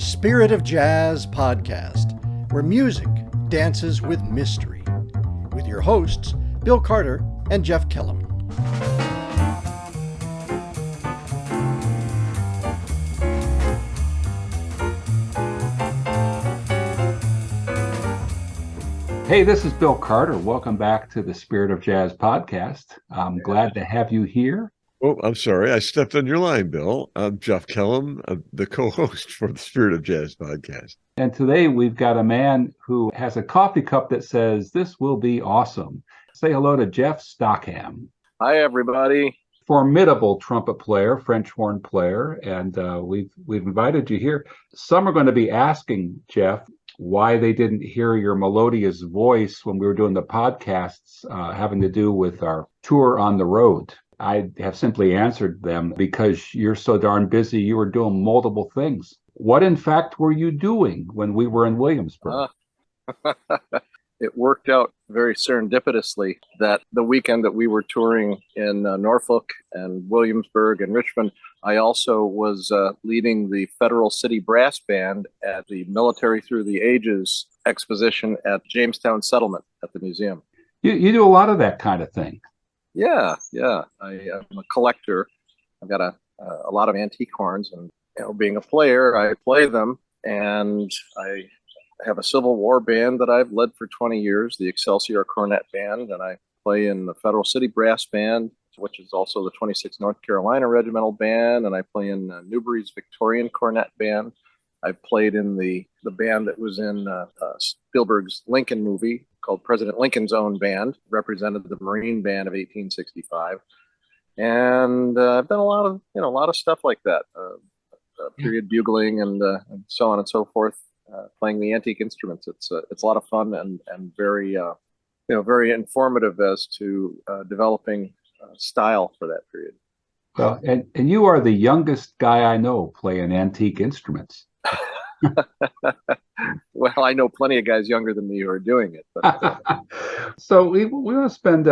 the Spirit of Jazz podcast, where music dances with mystery, with your hosts, Bill Carter and Jeff Kellum. Hey, this is Bill Carter. Welcome back to the Spirit of Jazz podcast. I'm glad to have you here. Oh, I'm sorry. I stepped on your line, Bill. I'm Jeff Kellum, the co-host for the Spirit of Jazz podcast. And today we've got a man who has a coffee cup that says, "This will be awesome." Say hello to Jeff Stockham. Hi, everybody. Formidable trumpet player, French horn player, and we've invited you here. Some are going to be asking, Jeff, why they didn't hear your melodious voice when we were doing the podcasts having to do with our tour on the road. I have simply answered them because you're so darn busy. You were doing multiple things. What, in fact, were you doing when we were in Williamsburg? It worked out very serendipitously that the weekend that we were touring in Norfolk and Williamsburg and Richmond, I also was leading the Federal City Brass Band at the Military Through the Ages exposition at Jamestown Settlement at the museum. You do a lot of that kind of thing. Yeah. I'm a collector. I've got a lot of antique horns, and being a player, I play them, and I have a Civil War band that I've led for 20 years, the Excelsior Cornet Band, and I play in the Federal City Brass Band, which is also the 26th North Carolina Regimental Band, and I play in Newbury's Victorian Cornet Band. I've played in the band that was in Spielberg's Lincoln movie called President Lincoln's Own Band, represented the Marine Band of 1865, and I've done a lot of stuff like that, period bugling and so on and so forth. Playing the antique instruments, it's a lot of fun and very very informative as to developing style for that period. Well, and you are the youngest guy I know playing antique instruments. Well, I know plenty of guys younger than me who are doing it. But, So we want to spend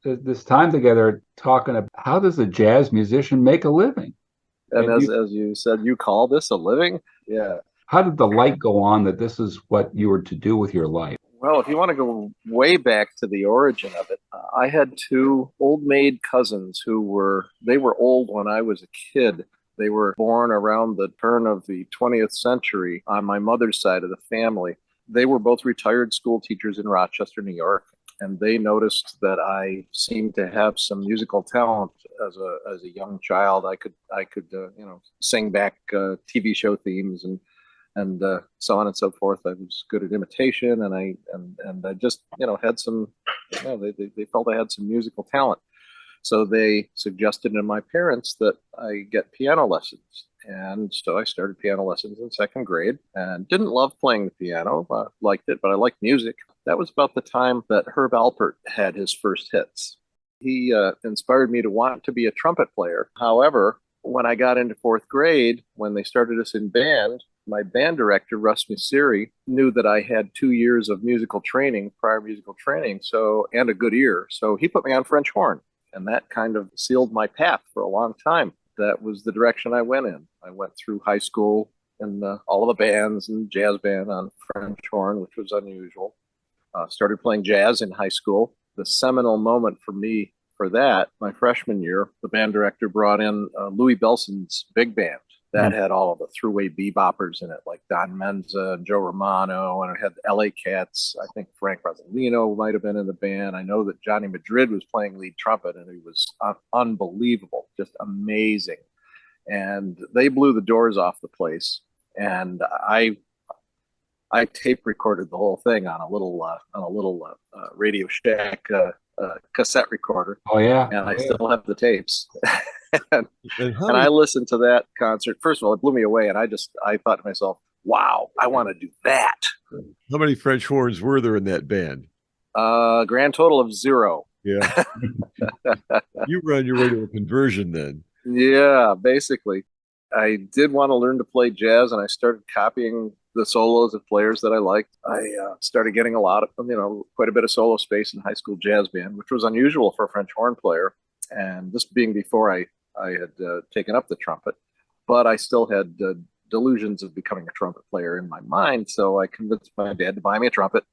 this time together talking about how does a jazz musician make a living? And as you said, you call this a living? Yeah. How did the light go on that this is what you were to do with your life? Well, if you want to go way back to the origin of it, I had two old maid cousins who were old when I was a kid. They were born around the turn of the 20th century on my mother's side of the family. They were both retired school teachers in Rochester, New York, and they noticed that I seemed to have some musical talent as a young child. I could sing back TV show themes and so on and so forth. I was good at imitation, and I just had some. They felt I had some musical talent. So they suggested to my parents that I get piano lessons. And so I started piano lessons in second grade and didn't love playing the piano. Liked it, but I liked music. That was about the time that Herb Alpert had his first hits. He inspired me to want to be a trumpet player. However, when I got into fourth grade, when they started us in band, my band director, Russ Musiri, knew that I had 2 years of prior musical training, and a good ear. So he put me on French horn. And that kind of sealed my path for a long time. That was the direction I went in. I went through high school and all of the bands and jazz band on French horn, which was unusual. Started playing jazz in high school. The seminal moment for me for that, my freshman year, the band director brought in Louis Bellson's big band. That had all of the throughway beboppers in it, like Don Menza and Joe Romano, and it had the LA Cats. I think Frank Rosalino might have been in the band. I know that Johnny Madrid was playing lead trumpet, and he was unbelievable, just amazing. And they blew the doors off the place. And I tape recorded the whole thing on a little Radio Shack cassette recorder. Oh yeah, and I still have the tapes. and I listened to that concert. First of all, it blew me away, and I thought to myself, "Wow, I want to do that." How many French horns were there in that band? Grand total of 0. Yeah. You were on your way to a conversion then. Yeah, basically. I did want to learn to play jazz, and I started copying the solos of players that I liked. I started getting quite a bit of solo space in high school jazz band, which was unusual for a French horn player. And this being before I had taken up the trumpet, but I still had delusions of becoming a trumpet player in my mind. So I convinced my dad to buy me a trumpet.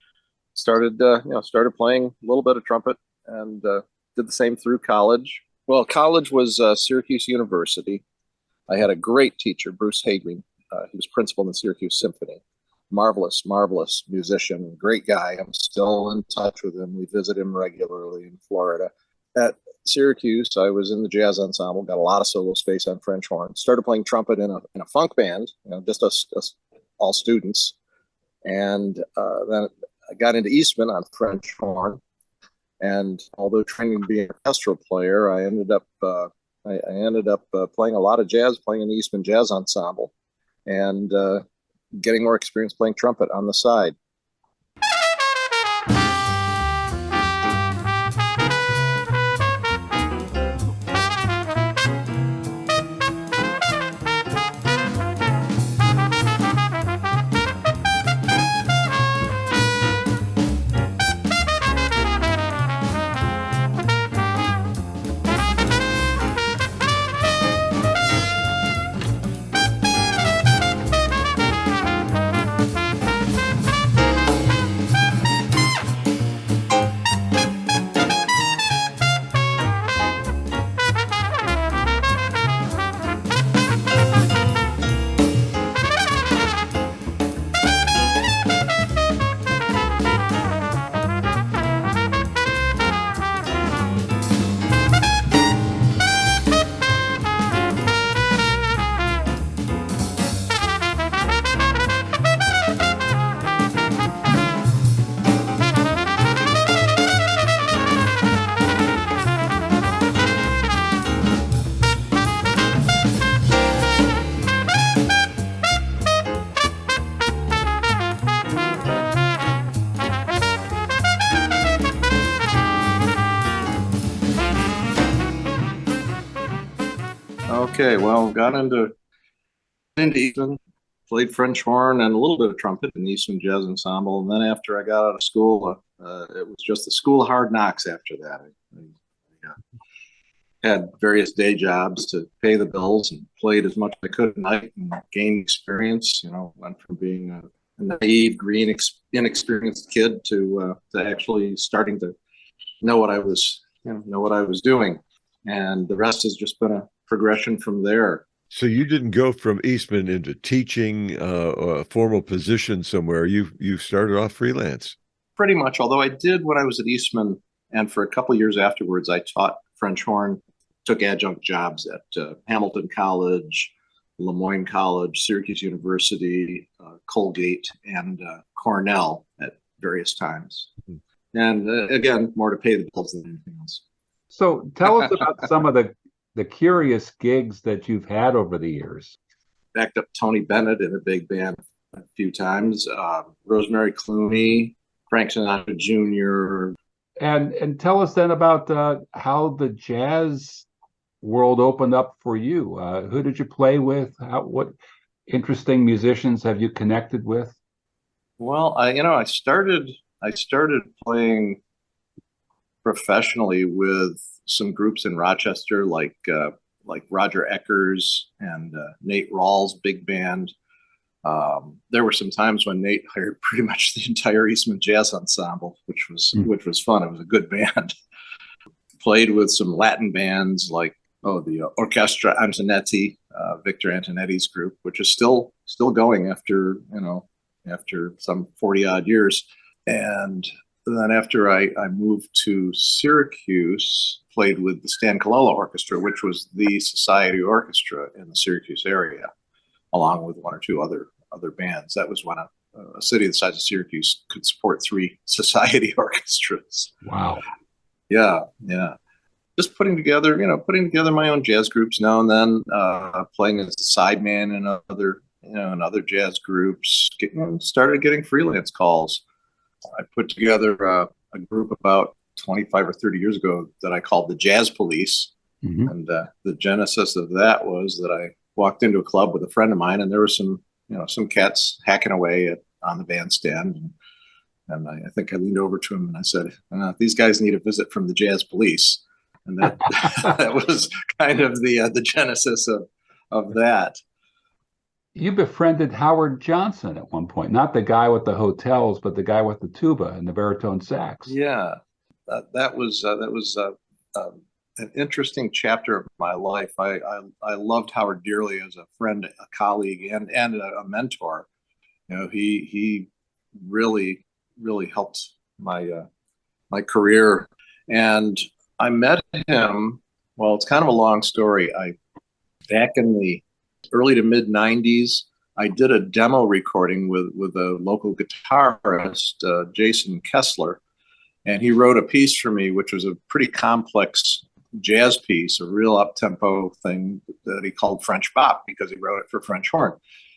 Started playing a little bit of trumpet, and did the same through college. Well, college was Syracuse University. I had a great teacher, Bruce Hagling. He was principal in the Syracuse Symphony. Marvelous, marvelous musician, great guy. I'm still in touch with him. We visit him regularly in Florida. At Syracuse, I was in the jazz ensemble, got a lot of solo space on French horn. Started playing trumpet in a funk band, just us all students. And then I got into Eastman on French horn. And although training to be an orchestral player, I ended up playing a lot of jazz, playing in the Eastman Jazz Ensemble, and getting more experience playing trumpet on the side. Okay, well, got into Eastman, played French horn and a little bit of trumpet in the Eastman Jazz Ensemble. And then after I got out of school, it was just the school of hard knocks after that. I had various day jobs to pay the bills and played as much as I could at night and gained experience. Went from being a naive, green, inexperienced kid to actually starting to know what I was doing. And the rest has just been a progression from there. So you didn't go from Eastman into teaching a formal position somewhere. You started off freelance. Pretty much, although I did when I was at Eastman, and for a couple of years afterwards, I taught French horn, took adjunct jobs at Hamilton College, Lemoyne College, Syracuse University, Colgate, and Cornell at various times. Mm-hmm. And again, more to pay the bills than anything else. So tell us about some of the curious gigs that you've had over the years. Backed up Tony Bennett in a big band a few times, Rosemary Clooney, Frank Sinatra Jr. And tell us then about how the jazz world opened up for you. Who did you play with? What interesting musicians have you connected with? Well, I started playing professionally with some groups in Rochester, like Roger Eckers and Nate Rawls' big band. There were some times when Nate hired pretty much the entire Eastman Jazz Ensemble, which was fun. It was a good band. Played with some Latin bands like the Orchestra Antonetti, Victor Antonetti's group, which is still going after some 40 odd years. And then after I moved to Syracuse, played with the Stan Colella Orchestra, which was the society orchestra in the Syracuse area, along with one or two other bands. That was when a city the size of Syracuse could support 3 society orchestras. Wow. Yeah. Just putting together my own jazz groups now and then, playing as a sideman in other jazz groups. Started getting freelance calls. I put together a group about 25 or 30 years ago that I called the Jazz Police. Mm-hmm. And the genesis of that was that I walked into a club with a friend of mine, and there were some cats hacking away on the bandstand. And I think I leaned over to him and I said, these guys need a visit from the Jazz Police. And that was kind of the genesis of that. You befriended Howard Johnson at one point, not the guy with the hotels, but the guy with the tuba and the baritone sax. Yeah, that was an interesting chapter of my life. I loved Howard dearly as a friend, a colleague, and a mentor. You know, he really helped my career, and I met him. Well, it's kind of a long story. Back in the early to mid '90s, I did a demo recording with a local guitarist, Jason Kessler, and he wrote a piece for me, which was a pretty complex jazz piece, a real up-tempo thing that he called French Bop because he wrote it for French horn.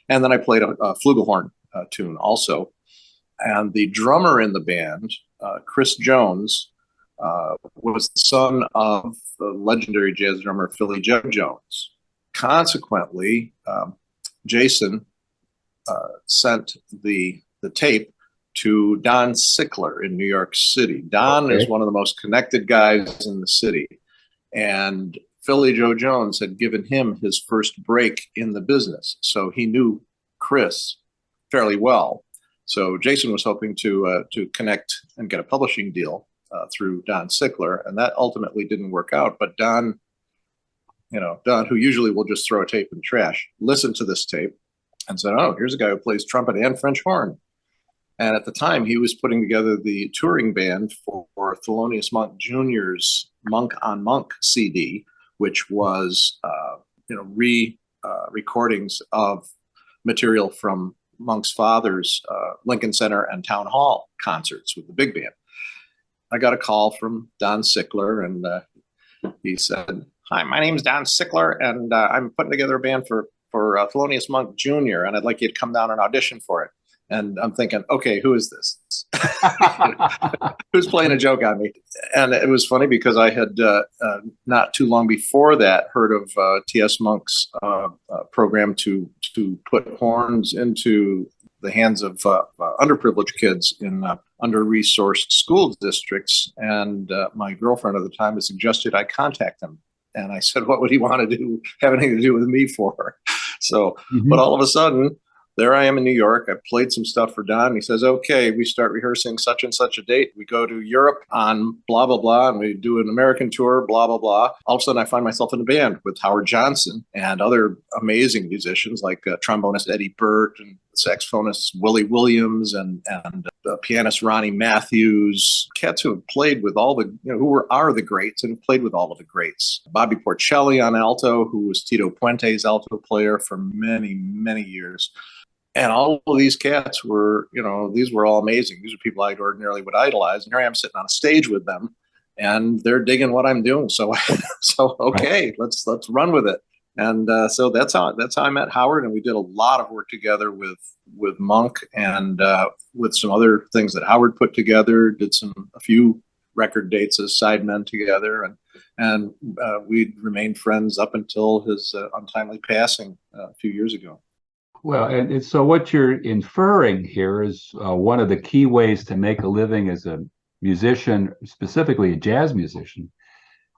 And then I played a flugelhorn tune also. And the drummer in the band, Chris Jones, was the son of the legendary jazz drummer Philly Joe Jones. Consequently, Jason sent the tape to Don Sickler in New York City. Don is one of the most connected guys in the city. And Philly Joe Jones had given him his first break in the business. So he knew Chris fairly well. So Jason was hoping to connect and get a publishing deal through Don Sickler. And that ultimately didn't work out. But Don, who usually will just throw a tape in the trash, listened to this tape and said, oh, here's a guy who plays trumpet and French horn. And at the time, he was putting together the touring band for Thelonious Monk Jr.'s Monk on Monk CD, which was, recordings of material from Monk's father's Lincoln Center and Town Hall concerts with the big band. I got a call from Don Sickler, and he said, hi, my name's Don Sickler, and I'm putting together a band for Thelonious Monk Jr., and I'd like you to come down and audition for it. And I'm thinking, okay, who is this? Who's playing a joke on me? And it was funny because I had not too long before that heard of T.S. Monk's program to put horns into the hands of underprivileged kids in under-resourced school districts. And my girlfriend at the time had suggested I contact him. And I said, what would he want to have anything to do with me for? So, but all of a sudden, there I am in New York. I played some stuff for Don. He says, okay, we start rehearsing such and such a date. We go to Europe on blah, blah, blah, and we do an American tour, blah, blah, blah. All of a sudden, I find myself in a band with Howard Johnson and other amazing musicians like trombonist Eddie Burt and saxophonist Willie Williams and pianist Ronnie Matthews, cats who have played with all the, who are the greats and have played with all of the greats. Bobby Porcelli on alto, who was Tito Puente's alto player for many, many years. And all of these cats were, these were all amazing. These are people I ordinarily would idolize. And here I am sitting on a stage with them, and they're digging what I'm doing. So okay, right. let's run with it. And so that's how I met Howard, and we did a lot of work together with Monk and with some other things that Howard put together. Did a few record dates as sidemen together, and we remained friends up until his untimely passing a few years ago. Well, and so what you're inferring here is one of the key ways to make a living as a musician, specifically a jazz musician,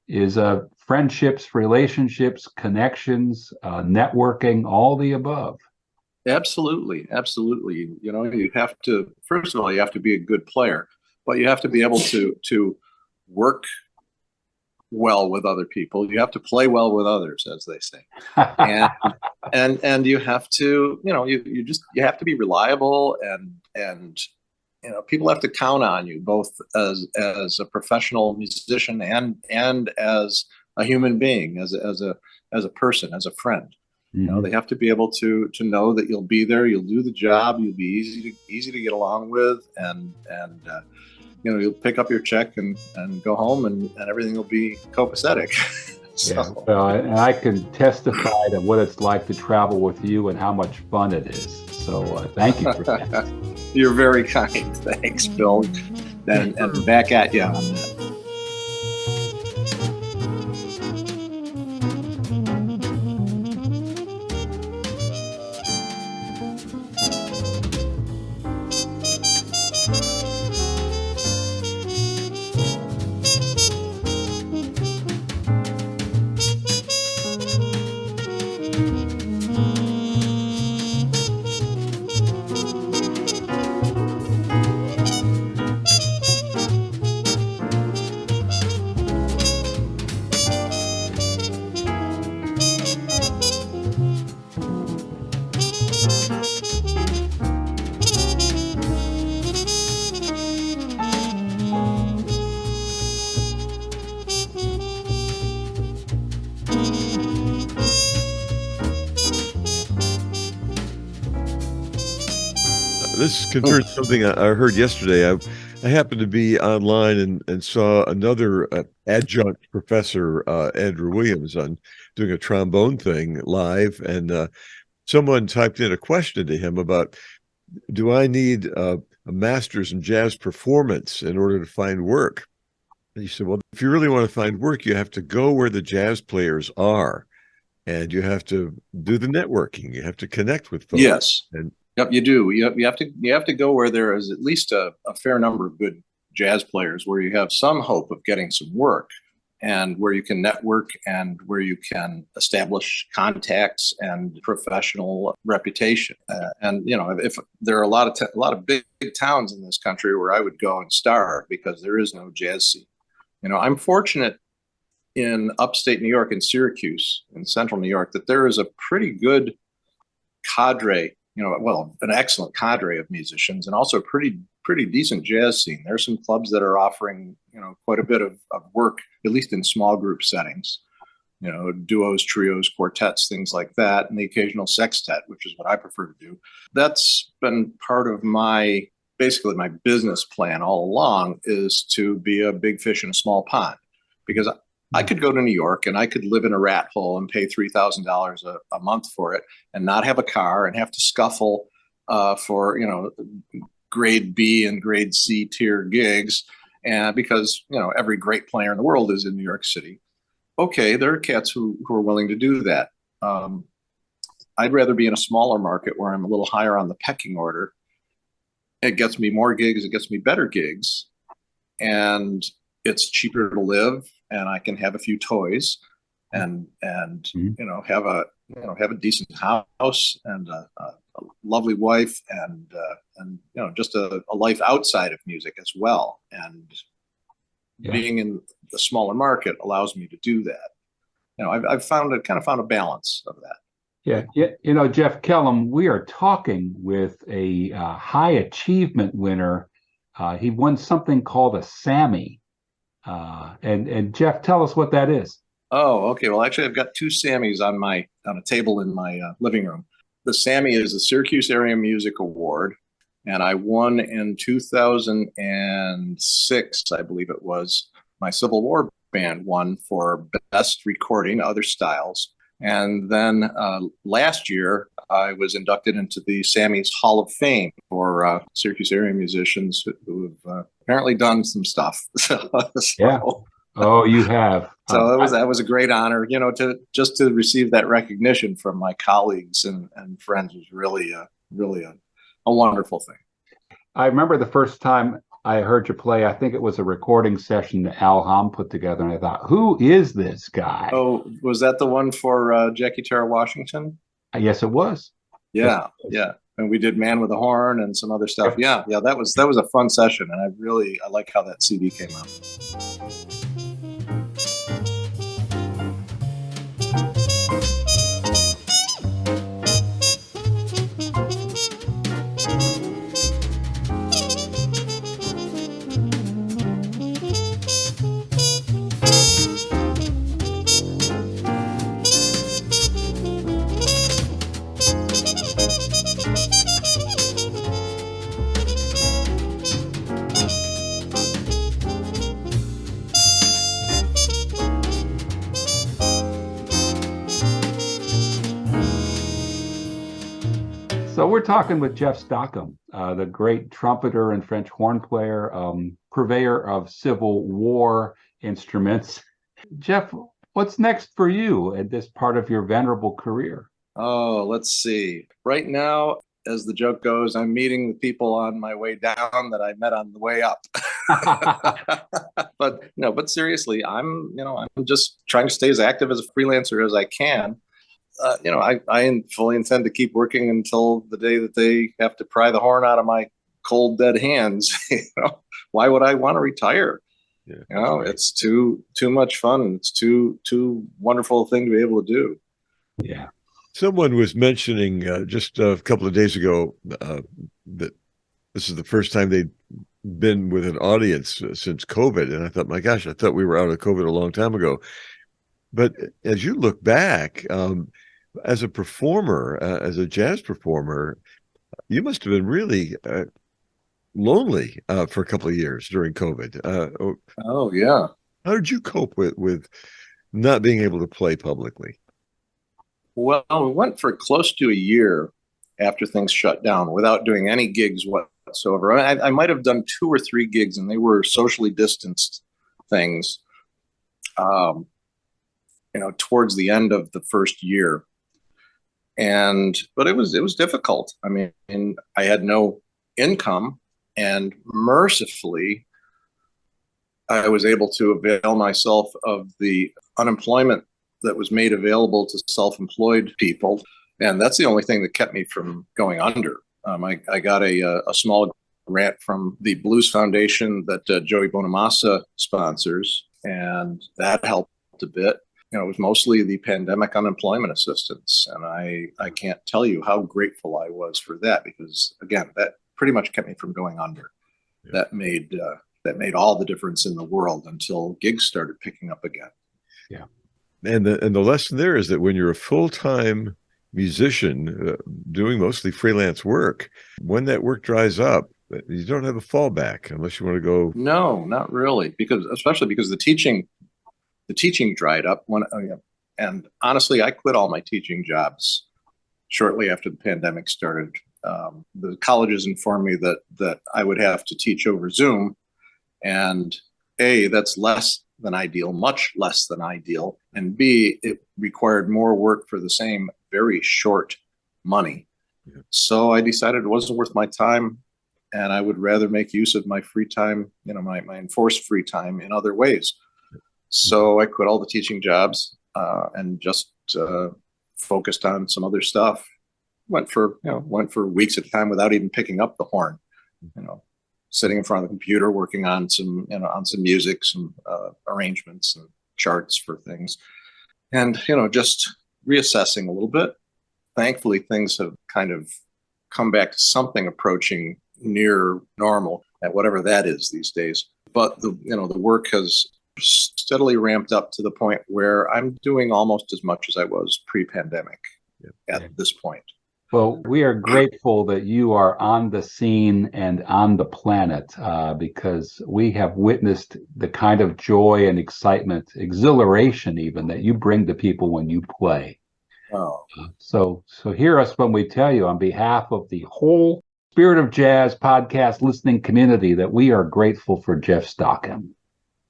is friendships, relationships, connections, networking, all the above. Absolutely. You have to, first of all, you have to be a good player, but you have to be able to work well with other people. You have to play well with others, as they say. And you have to, you have to be reliable, and people have to count on you both as a professional musician and as a human being, as a person, as a friend. Mm-hmm. They have to be able to know that you'll be there, you'll do the job, you'll be easy to get along with, and you'll pick up your check and go home, and everything will be copacetic. So. Yeah, well, and I can testify to what it's like to travel with you and how much fun it is. So thank you for that. You're very kind. Thanks, Bill. And back at you on that. This confirms something I heard yesterday. I happened to be online and saw another adjunct professor, Andrew Williams, on doing a trombone thing live, and someone typed in a question to him about, do I need a master's in jazz performance in order to find work? And he said, well, if you really want to find work, you have to go where the jazz players are, and you have to do the networking. You have to connect with folks. Yes. And Yep, you do. You have to go where there is at least a fair number of good jazz players, where you have some hope of getting some work, and where you can network, and where you can establish contacts and professional reputation. And if there are a lot of big towns in this country where I would go and starve, because there is no jazz scene. I'm fortunate in upstate New York, in Syracuse, in central New York, that there is a pretty good cadre. An excellent cadre of musicians, and also a pretty decent jazz scene. There's some clubs that are offering, quite a bit of work, at least in small group settings, duos, trios, quartets, things like that, and the occasional sextet, which is what I prefer to do. That's been part of basically my business plan all along, is to be a big fish in a small pond, because I could go to New York and I could live in a rat hole and pay $3,000 a month for it, and not have a car, and have to scuffle for grade B and grade C tier gigs, and because every great player in the world is in New York City. Okay, there are cats who are willing to do that. I'd rather be in a smaller market where I'm a little higher on the pecking order. It gets me more gigs, it gets me better gigs, and it's cheaper to live, and I can have a few toys, and have a decent house, and a lovely wife, and just a life outside of music as well. And being in the smaller market allows me to do that. I've found a balance of that. Yeah. Jeff Kellum, we are talking with a high achievement winner. He won something called a Sammy. And Jeff, tell us what that is. Oh, okay. Well, actually, I've got two Sammys on a table in my living room. The Sammy is the Syracuse Area Music Award, and I won in 2006, I believe it was. My Civil War band won for Best Recording, Other Styles. And then last year, I was inducted into the Sammy's Hall of Fame for Syracuse area musicians who have apparently done some stuff. Yeah. Oh, you have. So that was a great honor, to receive that recognition from my colleagues and friends was really a wonderful thing. I remember the first time I heard you play, I think it was a recording session that Al Hom put together, and I thought, who is this guy? Oh, was that the one for Jackie Tara Washington? Yes, it was. Yeah. And we did Man with a Horn and some other stuff. Yeah, that was a fun session, and I like how that CD came out. So we're talking with Jeff Stockham, the great trumpeter and French horn player, purveyor of Civil War instruments. Jeff, what's next for you at this part of your venerable career? Oh, let's see. Right now, as the joke goes, I'm meeting the people on my way down that I met on the way up. But seriously, I'm just trying to stay as active as a freelancer as I can. I fully intend to keep working until the day that they have to pry the horn out of my cold, dead hands. Why would I want to retire? Yeah, it's too much fun. It's too wonderful a thing to be able to do. Yeah. Someone was mentioning just a couple of days ago that this is the first time they'd been with an audience since COVID. And I thought, my gosh, I thought we were out of COVID a long time ago. But as you look back, as a performer, as a jazz performer, You must have been really lonely for a couple of years during COVID. Oh, yeah. How did you cope with not being able to play publicly? Well, we went for close to a year after things shut down without doing any gigs whatsoever. I might have done 2 or 3 gigs, and they were socially distanced things, towards the end of the first year. But it was difficult. I mean, I had no income, and mercifully, I was able to avail myself of the unemployment that was made available to self-employed people. And that's the only thing that kept me from going under. I got a small grant from the Blues Foundation that Joey Bonamassa sponsors, and that helped a bit. It was mostly the pandemic unemployment assistance. And I can't tell you how grateful I was for that, because, again, that pretty much kept me from going under. Yeah. That made all the difference in the world until gigs started picking up again. Yeah. And the lesson there is that when you're a full-time musician doing mostly freelance work, when that work dries up, you don't have a fallback unless you want to go. No, not really, especially because the teaching dried up and honestly, I quit all my teaching jobs shortly after the pandemic started. The colleges informed me that I would have to teach over Zoom, and A, that's less than ideal, much less than ideal, and B, it required more work for the same very short money. Yeah. So I decided it wasn't worth my time, and I would rather make use of my free time, my enforced free time in other ways. So I quit all the teaching jobs and just focused on some other stuff. Went for weeks at a time without even picking up the horn. Sitting in front of the computer, working on some music, some arrangements and charts for things, and just reassessing a little bit. Thankfully, things have kind of come back to something approaching near normal, at whatever that is these days. But the work has steadily ramped up to the point where I'm doing almost as much as I was pre-pandemic at this point. Well, we are grateful that you are on the scene and on the planet because we have witnessed the kind of joy and excitement, exhilaration even, that you bring to people when you play. Oh. So hear us when we tell you on behalf of the whole Spirit of Jazz podcast listening community that we are grateful for Jeff Stockham.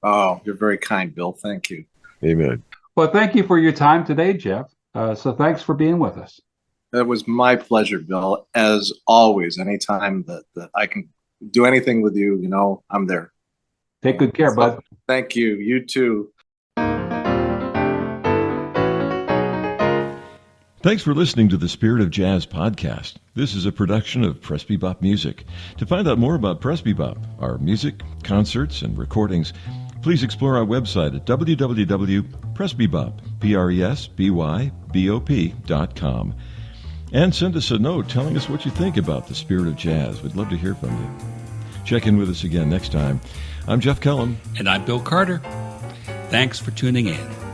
Oh, you're very kind, Bill. Thank you. Amen. Well, thank you for your time today, Jeff. So thanks for being with us. It was my pleasure, Bill. As always, anytime that I can do anything with you, I'm there. Take good care, bud. Thank you. You too. Thanks for listening to the Spirit of Jazz podcast. This is a production of Presbybop Music. To find out more about Presbybop, our music, concerts, and recordings, please explore our website at www.presbybop.com. And send us a note telling us what you think about the Spirit of Jazz. We'd love to hear from you. Check in with us again next time. I'm Jeff Kellum. And I'm Bill Carter. Thanks for tuning in.